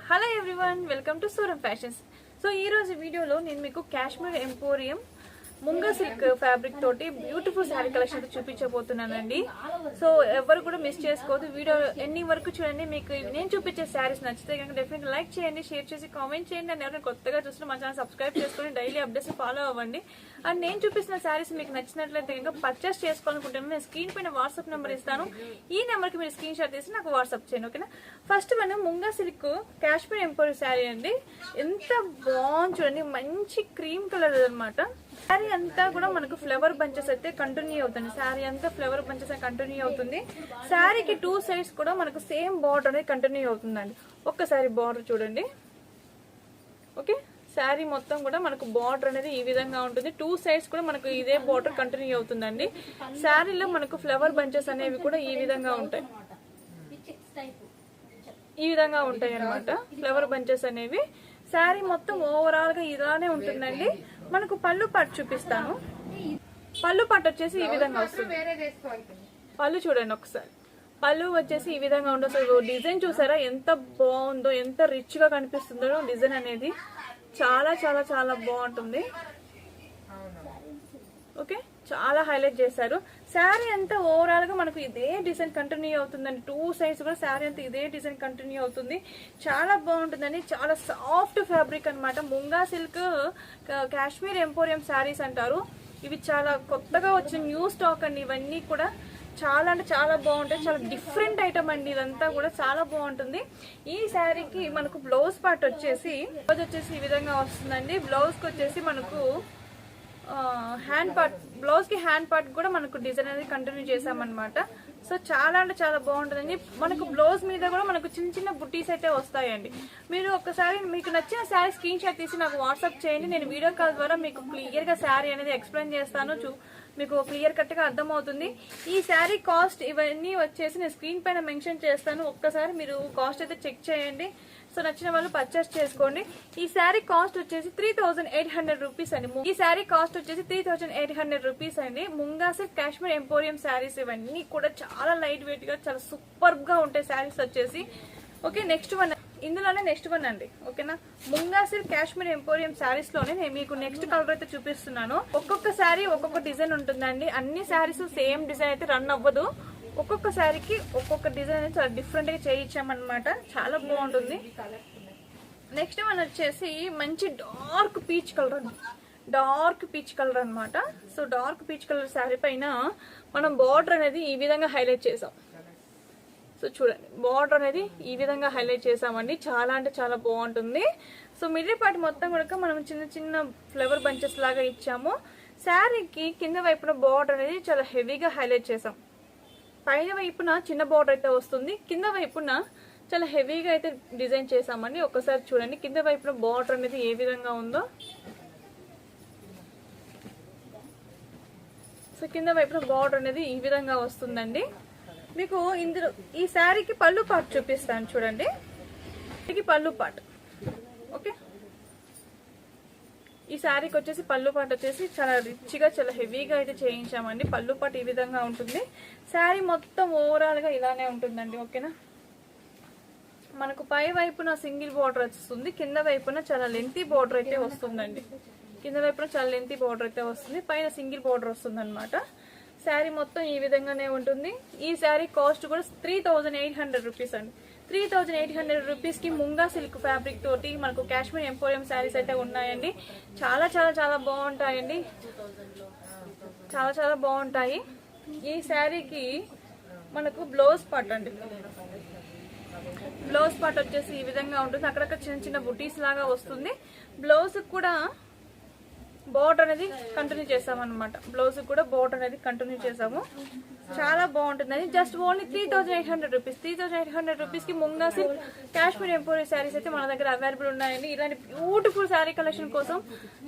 Hello everyone, welcome to Suram fashions. So ఈ రోజు వీడియోలో నేను మీకు Kashmir emporium munga silk fabric తోటి బ్యూటిఫుల్ శారీ కలెక్షన్ చూపించబోతున్నానండి. సో ఎవరు కూడా మిస్ చేసుకోవద్దు, వీడియో ఎన్ని వరకు చూడండి. మీకు నేను చూపించే శారీస్ నచ్చితే కనుక డెఫినెట్గా లైక్ చేయండి, షేర్ చేసి కామెంట్ చేయండి. అండ్ ఎవరైనా కొత్తగా చూస్తే మా ఛానల్ సబ్స్క్రైబ్ చేసుకొని డైలీ అప్డేట్స్ ఫాలో అవ్వండి. అండ్ నేను చూపిస్తున్న శారీస్ మీకు నచ్చినట్లయితే కనుక పర్చేస్ చేసుకోవాలనుకుంటున్నాను. నేను స్క్రీన్ పైన వాట్సాప్ నెంబర్ ఇస్తాను, ఈ నెంబర్కి మీరు స్క్రీన్ షాట్ తీసి నాకు వాట్సాప్ చేయండి, ఓకేనా. ఫస్ట్ మనం ముంగా సిల్క్ కాశ్మీర్ ఎంపోరియం శారీ అండి. ఎంత బాగుంది చూడండి, మంచి క్రీమ్ కలర్ అనమాట. శారీ అంతా కూడా మనకు ఫ్లవర్ బంచెస్ అయితే కంటిన్యూ అవుతుంది. శారీ అంతా ఫ్లవర్ బంచెస్ కంటిన్యూ అవుతుంది. శారీకి టూ సైడ్స్ కూడా మనకు సేమ్ బార్డర్ అనేది కంటిన్యూ అవుతుందండి. ఒక్కసారి బార్డర్ చూడండి, ఓకే. శారీ మొత్తం కూడా మనకు బార్డర్ అనేది ఈ విధంగా ఉంటుంది. టూ సైడ్స్ కూడా మనకు ఇదే బార్డర్ కంటిన్యూ అవుతుందండి. శారీలో మనకు ఫ్లవర్ బంచెస్ అనేవి కూడా ఈ విధంగా ఉంటాయి, ఈ విధంగా ఉంటాయి అన్నమాట ఫ్లవర్ బంచెస్ అనేవి. శారీ మొత్తం ఓవరాల్ గా ఇలానే ఉంటుందండి. మనకు పళ్ళు పాటు చూపిస్తాను. పళ్ళు పాటు వచ్చేసి ఈ విధంగా వస్తుంది. పళ్ళు చూడండి ఒకసారి, పళ్ళు వచ్చేసి ఈ విధంగా ఉంటుంది. డిజైన్ చూసారా ఎంత బాగుందో, ఎంత రిచ్ గా కనిపిస్తుందో డిజైన్ అనేది. చాలా చాలా చాలా బాగుంటుంది, ఓకే. చాలా హైలైట్ చేశారు. శారీ అంతా ఓవరాల్ గా మనకు ఇదే డిజైన్ కంటిన్యూ అవుతుందండి. టూ సైడ్స్ కూడా శారీ అంతా ఇదే డిజైన్ కంటిన్యూ అవుతుంది. చాలా బాగుంటుందండి. చాలా సాఫ్ట్ ఫ్యాబ్రిక్ అనమాట. ముంగా సిల్క్ కాశ్మీర్ ఎంపోరియం శారీస్ అంటారు. ఇవి చాలా కొత్తగా వచ్చిన న్యూ స్టాక్ అండి. ఇవన్నీ కూడా చాలా అంటే చాలా బాగుంటాయి. చాలా డిఫరెంట్ ఐటమ్ అండి. ఇదంతా కూడా చాలా బాగుంటుంది. ఈ శారీకి మనకు బ్లౌజ్ పార్ట్ వచ్చేసి ఈ విధంగా వస్తుందండి. బ్లౌజ్ కి వచ్చేసి మనకు హ్యాండ్ పార్ట్, బ్లౌజ్ కి హ్యాండ్ పార్ట్ కూడా మనకు డిజైన్ అనేది కంటిన్యూ చేసామన్నమాట. సో చాలా అంటే చాలా బాగుంటుందండి. మనకు బ్లౌజ్ మీద కూడా మనకు చిన్న చిన్న బుట్టీస్ అయితే వస్తాయండి. మీరు ఒకసారి మీకు నచ్చిన శారీ స్క్రీన్ షాట్ తీసి నాకు వాట్సాప్ చేయండి. నేను వీడియో కాల్ ద్వారా మీకు క్లియర్ గా శారీ అనేది ఎక్స్ప్లెయిన్ చేస్తాను, మీకు క్లియర్ కట్ గా అర్థమవుతుంది. ఈ శారీ కాస్ట్ ఇవన్నీ వచ్చేసి నేను స్క్రీన్ పైన మెన్షన్ చేస్తాను. ఒక్కసారి మీరు కాస్ట్ అయితే చెక్ చేయండి. సో నచ్చిన వాళ్ళు పర్చేస్ చేసుకోండి. ఈ శారీ కాస్ట్ వచ్చేసి 3800 రూపీస్ అండి. ఈ శారీ కాస్ట్ వచ్చేసి 3800 రూపీస్ అండి. ముంగా సిల్క్ కాశ్మీర్ ఎంపోరియం శారీస్ ఇవన్నీ కూడా చాలా లైట్ వెయిట్ గా చాలా సూపర్ గా ఉంటాయి శారీస్ వచ్చేసి, ఓకే. నెక్స్ట్ వన్, ఇందులోనే నెక్స్ట్ వన్ అండి, ఓకేనా. ముంగా సిల్క్ కాశ్మీర్ ఎంపోరియం శారీస్ లోనే నేను మీకు నెక్స్ట్ కలర్ అయితే చూపిస్తున్నాను. ఒక్కొక్క శారీ ఒక్కొక్క డిజైన్ ఉంటుందండి. అన్ని శారీస్ సేమ్ డిజైన్ అయితే రన్ అవ్వదు. ఒక్కొక్క శారీకి ఒక్కొక్క డిజైన్ అనేది చాలా డిఫరెంట్ గా చేయించామన్నమాట. చాలా బాగుంటుంది. నెక్స్ట్ వన్ వచ్చేసి మంచి డార్క్ పీచ్ కలర్ అండి. డార్క్ పీచ్ కలర్ అనమాట. So dark peach colour sari పైన మనం బార్డర్ అనేది ఈ విధంగా హైలైట్ చేసాం. సో చూడండి, బార్డర్ అనేది ఈ విధంగా హైలైట్ చేసామండి. చాలా అంటే చాలా బాగుంటుంది. సో మిడిల్ పార్ట్ మొత్తం కూడా మనం చిన్న చిన్న ఫ్లవర్ బంచెస్ లాగా ఇచ్చాము. శారీకి కింద వైపున బార్డర్ అనేది చాలా హెవీగా హైలైట్ చేసాం. పైన వైపున చిన్న బార్డర్ అయితే వస్తుంది, కింద వైపున చాలా హెవీగా అయితే డిజైన్ చేసామండి. ఒకసారి చూడండి కింద వైపున బార్డర్ అనేది ఏ విధంగా ఉందో. సో కింద వైపున బార్డర్ అనేది ఈ విధంగా వస్తుందండి. మీకు ఇందులో ఈ శారీకి పళ్ళు పార్ట్ చూపిస్తాను చూడండి. పళ్ళు పార్ట్, ఓకే. ఈ శారీకి వచ్చేసి పళ్ళు పార్ట్ వచ్చేసి చాలా రిచ్ గా చాలా హెవీగా అయితే చేయించామండి. పళ్ళు పార్ట్ ఈ విధంగా ఉంటుంది. శారీ మొత్తం ఓవరాల్ గా ఇలానే ఉంటుందండి, ఓకేనా. మనకు పై వైపున సింగిల్ బార్డర్ వస్తుంది, కింద వైపున చాలా లెంతీ బార్డర్ అయితే వస్తుందండి. కింద వైపున చాలా లెంతీ బార్డర్ అయితే వస్తుంది, పైన సింగిల్ బార్డర్ వస్తుంది అనమాట. శారీ మొత్తం ఈ విధంగానే ఉంటుంది. ఈ శారీ కాస్ట్ కూడా 3800 రూపీస్ అండి. 3800 రూపీస్ కి ముంగా సిల్క్ ఫ్యాబ్రిక్ తోటి మనకు కాశ్మీర్ ఎంపోరియం శారీస్ అయితే ఉన్నాయండి. చాలా చాలా చాలా బాగుంటాయండి, చాలా చాలా బాగుంటాయి. ఈ శారీకి మనకు బ్లౌజ్ పార్ట్ అండి. బ్లౌజ్ పార్ట్ వచ్చేసి ఈ విధంగా ఉంటుంది. అక్కడక్కడ చిన్న చిన్న బుటీస్ లాగా వస్తుంది. బ్లౌజ్ కూడా బార్డర్ అనేది కంటిన్యూ చేసామన్నమాట. బ్లౌజ్ కూడా బార్డర్ అనేది కంటిన్యూ చేసాము. చాలా బాగుంటుందని జస్ట్ ఓన్లీ 3800 రూపీస్. 3800 రూపీస్ కి ముంగా సిల్క్ కాశ్మీర్ ఎంపోరియం శారీస్ అయితే మన దగ్గర అవైలబుల్ ఉన్నాయండి. ఇలాంటి బ్యూటిఫుల్ శారీ కలెక్షన్ కోసం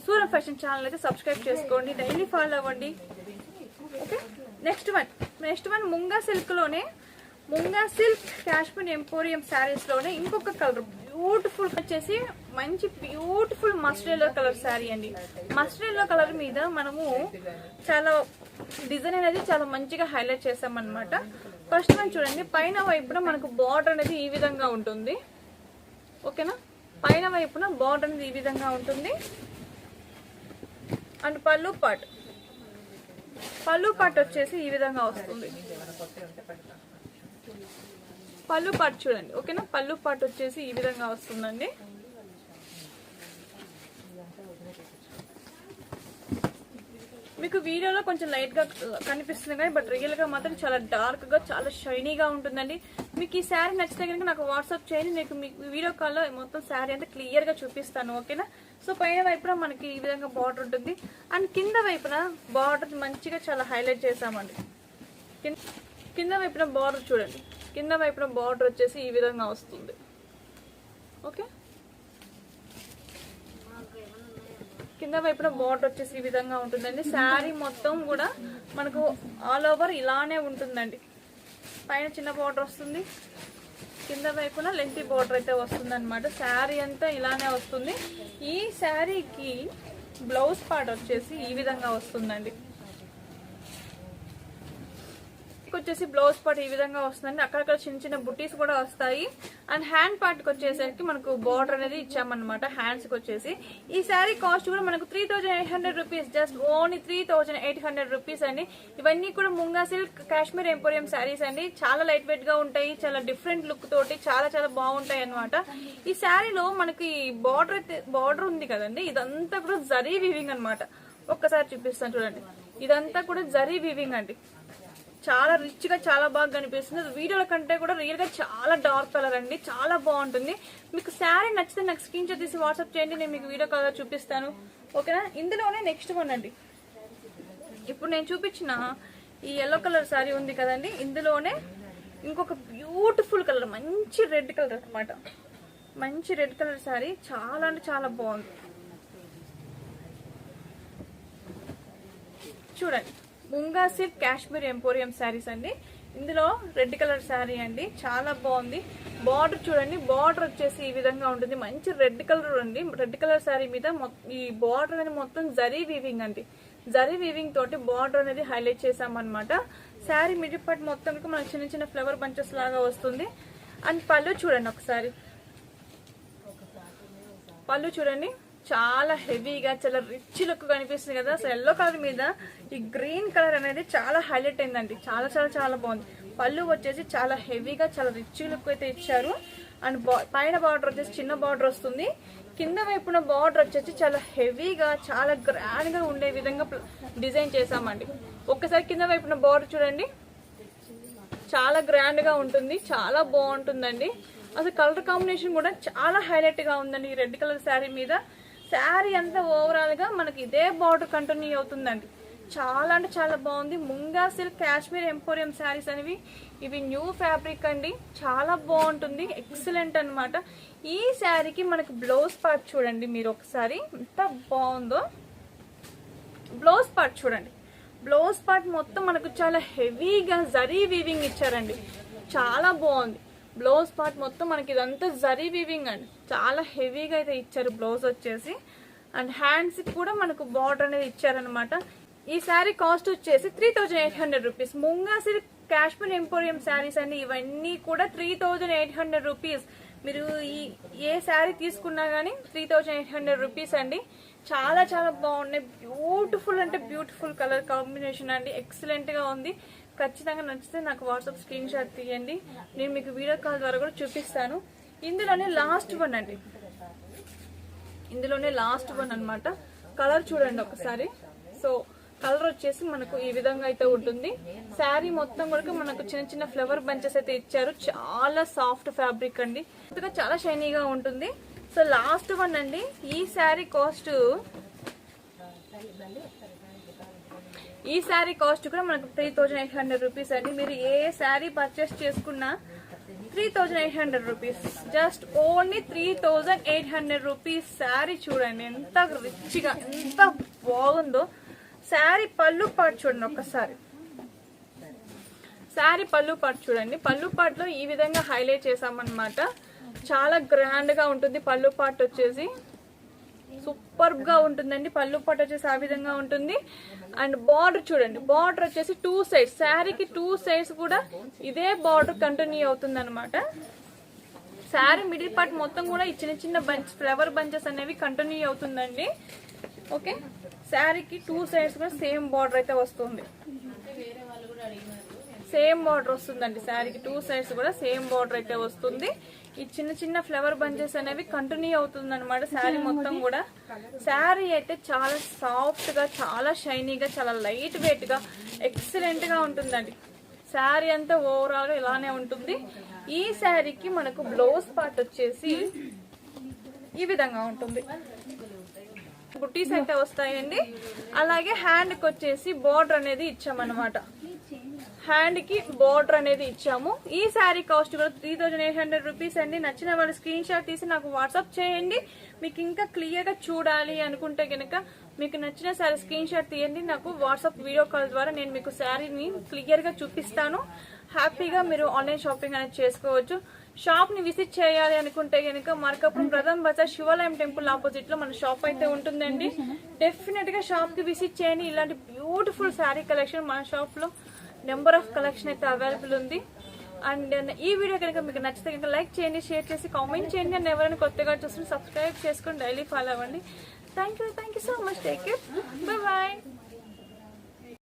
సూరం ఫ్యాషన్ ఛానల్ అయితే సబ్స్క్రైబ్ చేసుకోండి, డైలీ ఫాలో అవ్వండి, ఓకే. నెక్స్ట్ వన్ ముంగా సిల్క్ లోనే, ముంగా సిల్క్ కాశ్మీర్ ఎంపోరియం శారీస్ లోనే ఇంకొక కలర్ బ్యూటిఫుల్ వచ్చేసి మంచి beautiful mustard yellow colour sari అండి. మస్టర్డ్ ఎల్లో కలర్ మీద మనము చాలా డిజైన్ అనేది చాలా మంచిగా హైలైట్ చేసామన్నమాట. ఫస్ట్ మనం చూడండి, పైన వైపున మనకు బార్డర్ అనేది ఈ విధంగా ఉంటుంది. ఓకేనా. పైన వైపున బార్డర్ అనేది ఈ విధంగా ఉంటుంది. అండ్ పళ్ళు పార్ట్ వచ్చేసి ఈ విధంగా వస్తుంది. పళ్ళు పార్ట్ చూడండి, ఓకేనా. పళ్ళు పార్ట్ వచ్చేసి ఈ విధంగా వస్తుందండి. మీకు వీడియోలో కొంచెం లైట్ గా కనిపిస్తుంది కానీ బట్ రియల్ గా మాత్రం చాలా డార్క్ గా చాలా షైనీగా ఉంటుందండి. మీకు ఈ శారీ నచ్చితే కనుక నాకు వాట్సాప్ చేయండి, మీకు వీడియో కాల్లో మొత్తం శారీ అంతా క్లియర్ గా చూపిస్తాను, ఓకేనా. సో పైన వైపున మనకి ఈ విధంగా బార్డర్ ఉంటుంది. అండ్ కింద వైపున బార్డర్ మంచిగా చాలా హైలైట్ చేసామండి. కింద వైపున బార్డర్ చూడండి, కింద వైపున బార్డర్ వచ్చేసి ఈ విధంగా వస్తుంది. ఓకే, కింద వైపున బార్డర్ వచ్చేసి ఈ విధంగా ఉంటుందండి. శారీ మొత్తం కూడా మనకు ఆల్ ఓవర్ ఇలానే ఉంటుందండి. పైన చిన్న బార్డర్ వస్తుంది, కింద వైపున లెంతీ బార్డర్ అయితే వస్తుంది అనమాట. శారీ అంతా ఇలానే వస్తుంది. ఈ శారీకి బ్లౌజ్ పార్ట్ వచ్చేసి ఈ విధంగా వస్తుందండి. వచ్చేసి బ్లౌజ్ పార్ట్ ఈ విధంగా వస్తుందండి. అక్కడక్కడ చిన్న చిన్న బుట్టీస్ కూడా వస్తాయి. అండ్ హ్యాండ్ పార్ట్ కి వచ్చేసరికి మనకు బార్డర్ అనేది ఇచ్చామన్నమాట. హ్యాండ్స్ కి వచ్చేసి ఈ శారీ కాస్ట్ కూడా మనకు 3800 రూపీస్, జస్ట్ ఓన్లీ 3800 రూపీస్ అండి. ఇవన్నీ కూడా ముంగా సిల్క్ కాశ్మీర్ ఎంపోరియం శారీస్ అండి. చాలా లైట్ వెయిట్ గా ఉంటాయి, చాలా డిఫరెంట్ లుక్ తోటి చాలా చాలా బాగుంటాయి అనమాట. ఈ శారీలో మనకి బార్డర్ ఉంది కదండి, ఇదంతా కూడా జరీ వీవింగ్ అనమాట. ఒక్కసారి చూపిస్తాను చూడండి. ఇదంతా కూడా జరీ వీవింగ్ అండి. చాలా రిచ్ గా చాలా బాగా కనిపిస్తుంది. వీడియోల కంటే కూడా రియల్ గా చాలా డార్క్ కలర్ అండి, చాలా బాగుంటుంది. మీకు శారీ నచ్చితే నాకు స్క్రీన్ షాట్ తీసి వాట్సాప్ చేయండి, నేను మీకు వీడియో కాల్ చూపిస్తాను, ఓకేనా. ఇందులోనే నెక్స్ట్ వన్ అండి, ఇప్పుడు నేను చూపించిన ఈ ఎల్లో కలర్ శారీ ఉంది కదండి, ఇందులోనే ఇంకొక బ్యూటిఫుల్ కలర్, మంచి రెడ్ కలర్ అనమాట. మంచి రెడ్ కలర్ శారీ, చాలా అంటే చాలా బాగుంది. చూడండి, ముంగా సిల్క్ కాశ్మీర్ ఎంపోరియం శారీస్ అండి. ఇందులో రెడ్ కలర్ శారీ అండి, చాలా బాగుంది. బార్డర్ చూడండి, బార్డర్ వచ్చేసి ఈ విధంగా ఉంటుంది. మంచి రెడ్ కలర్ అండి. రెడ్ కలర్ శారీ మీద ఈ బార్డర్ అనేది మొత్తం జరీ వీవింగ్ అండి. జరీ వీవింగ్ తోటి బార్డర్ అనేది హైలైట్ చేసామన్నమాట. శారీ మిడిల్ పార్ట్ మొత్తం మనకు చిన్న చిన్న ఫ్లవర్ బంచెస్ లాగా వస్తుంది. అండ్ పళ్ళు చూడండి ఒకసారి, పళ్ళు చూడండి, చాలా హెవీగా చాలా రిచ్ లుక్ కనిపిస్తుంది కదా. అసలు ఎల్లో కలర్ మీద ఈ గ్రీన్ కలర్ అనేది చాలా హైలైట్ అయిందండి. చాలా చాలా చాలా బాగుంది. పళ్ళు వచ్చేసి చాలా హెవీగా చాలా రిచ్ లుక్ అయితే ఇచ్చారు. అండ్ పైన బార్డర్ వచ్చేసి చిన్న బార్డర్ వస్తుంది. కింద వైపున బార్డర్ వచ్చేసి చాలా హెవీగా చాలా గ్రాండ్ గా ఉండే విధంగా డిజైన్ చేసామండి. ఒక్కసారి కింద వైపున బార్డర్ చూడండి, చాలా గ్రాండ్ గా ఉంటుంది, చాలా బాగుంటుందండి. అసలు కలర్ కాంబినేషన్ కూడా చాలా హైలైట్ గా ఉందండి ఈ రెడ్ కలర్ శారీ మీద. శారీ అంతా ఓవరాల్ గా మనకి ఇదే బార్డర్ కంటిన్యూ అవుతుందండి. చాలా అంటే చాలా బాగుంది. ముంగా సిల్క్ కాశ్మీర్ ఎంపోరియం శారీస్ అనేవి ఇవి న్యూ ఫ్యాబ్రిక్ అండి, చాలా బాగుంటుంది, ఎక్సలెంట్ అనమాట. ఈ శారీకి మనకి బ్లౌజ్ పార్ట్ చూడండి, మీరు ఒకసారి ఎంత బాగుందో. బ్లౌజ్ పార్ట్ చూడండి, బ్లౌజ్ పార్ట్ మొత్తం మనకు చాలా హెవీగా జరీ వీవింగ్ ఇచ్చారండి, చాలా బాగుంది. బ్లౌజ్ పార్ట్ మొత్తం మనకి ఇదంతా జరీ వీవింగ్ అండి, చాలా హెవీగా అయితే ఇచ్చారు బ్లౌజ్ వచ్చేసి. అండ్ హ్యాండ్స్ కూడా మనకు బార్డర్ అనేది ఇచ్చారనమాట. ఈ శారీ కాస్ట్ వచ్చేసి 3800 rupees. Munga silk Kashmir emporium saris అండి, ఇవన్నీ కూడా 3800 రూపీస్. మీరు ఏ శారీ తీసుకున్నా గానీ 3800 రూపీస్ అండి. చాలా చాలా బాగున్నాయి, బ్యూటిఫుల్ అంటే బ్యూటిఫుల్ కలర్ కాంబినేషన్ అండి, ఎక్సలెంట్ గా ఉంది. ఖచ్చితంగా నచ్చితే నాకు వాట్సాప్ స్క్రీన్ షాట్ తీయండి, నేను మీకు వీడియో కాల్ ద్వారా కూడా చూపిస్తాను. ఇందులోనే లాస్ట్ వన్ అండి, ఇందులోనే లాస్ట్ వన్ అనమాట. కలర్ చూడండి ఒకసారి. సో కలర్ వచ్చేసి మనకు ఈ విధంగా అయితే ఉంటుంది. శారీ మొత్తం కూడా మనకు చిన్న చిన్న ఫ్లవర్ బంచెస్ అయితే ఇచ్చారు. చాలా సాఫ్ట్ ఫ్యాబ్రిక్ అండి, చాలా షైనీగా ఉంటుంది. సో లాస్ట్ వన్ అండి. ఈ శారీ కాస్ట్ కూడా మనకు 3800 రూపీస్ అండి. మీరు ఏ శారీ పర్చేస్ చేసుకున్నా 3800 rupees, just only 3800 rupees. Sari చూడండి ఎంత రిచ్ గా ఎంత బాగుందో. శారీ పళ్ళు పార్ట్ చూడండి ఒక్కసారి, శారీ పళ్ళు పార్ట్ చూడండి. పళ్ళు పార్ట్ లో ఈ విధంగా హైలైట్ చేసామన్నమాట. చాలా గ్రాండ్ గా ఉంటుంది పళ్ళు పార్ట్ వచ్చేసి, సూపర్ గా ఉంటుందండి. పళ్ళు పార్ట్ వచ్చేసి ఆ విధంగా ఉంటుంది. అండ్ బార్డర్ చూడండి, బార్డర్ వచ్చేసి 2 సైడ్స్, శారీకి 2 సైడ్స్ కూడా ఇదే బార్డర్ కంటిన్యూ అవుతుంది అనమాట. శారీ మిడిల్ పార్ట్ మొత్తం కూడా ఈ చిన్న చిన్న ఫ్లవర్ బంచెస్ అనేవి కంటిన్యూ అవుతుందండి. ఓకే, శారీకి 2 సైడ్స్ కూడా సేమ్ బార్డర్ అయితే వస్తుంది. సేమ్ బార్డర్ వస్తుందండి శారీకి, 2 సైడ్స్ కూడా సేమ్ బార్డర్ అయితే వస్తుంది. ఈ చిన్న చిన్న ఫ్లవర్ బంచెస్ అనేవి కంటిన్యూ అవుతుంది అనమాట శారీ మొత్తం కూడా. శారీ అయితే చాలా సాఫ్ట్ గా, చాలా షైనీగా, చాలా లైట్ వెయిట్ గా, ఎక్సలెంట్ గా ఉంటుందండి. శారీ అంతా ఓవరాల్ గా ఇలానే ఉంటుంది. ఈ శారీకి మనకు బ్లౌజ్ పార్ట్ వచ్చేసి ఈ విధంగా ఉంటుంది. బుటీస్ అయితే వస్తాయండి. అలాగే హ్యాండ్ కి వచ్చేసి బోర్డర్ అనేది ఇచ్చామన్నమాట. హ్యాండ్ కి బోర్డర్ అనేది ఇచ్చాము. ఈ శారీ కాస్ట్ కూడా 3800 రూపీస్ అండి. నచ్చిన వాళ్ళు స్క్రీన్ షాట్ తీసి నాకు వాట్సాప్ చేయండి. మీకు ఇంకా క్లియర్ గా చూడాలి అనుకుంటే కనుక మీకు నచ్చిన శారీ స్క్రీన్ షాట్ తీయండి. నాకు వాట్సాప్ వీడియో కాల్ ద్వారా నేను మీకు శారీని క్లియర్ గా చూపిస్తాను. హ్యాపీగా మీరు ఆన్లైన్ షాపింగ్ అనేది చేసుకోవచ్చు. షాప్ ని విజిట్ చేయాలి అనుకుంటే కనుక మార్కాపురం ప్రధాన్ బజార్ శివాలయం టెంపుల్ ఆపోజిట్ లో మన షాప్ అయితే ఉంటుందండి. డెఫినెట్ గా షాప్ కి విజిట్ చేయండి. ఇలాంటి బ్యూటిఫుల్ శారీ కలెక్షన్ మన షాప్ లో నెంబర్ ఆఫ్ కలెక్షన్ అయితే అవైలబుల్ ఉంది. అండ్ ఈ వీడియో కనుక మీకు నచ్చితే కనుక లైక్ చేయండి, షేర్ చేసి కామెంట్ చేయండి. అండ్ ఎవరైనా కొత్తగా చూస్తే సబ్స్క్రైబ్ చేసుకొని డైలీ ఫాలో అవ్వండి. Thank you so much. Take care. Bye bye.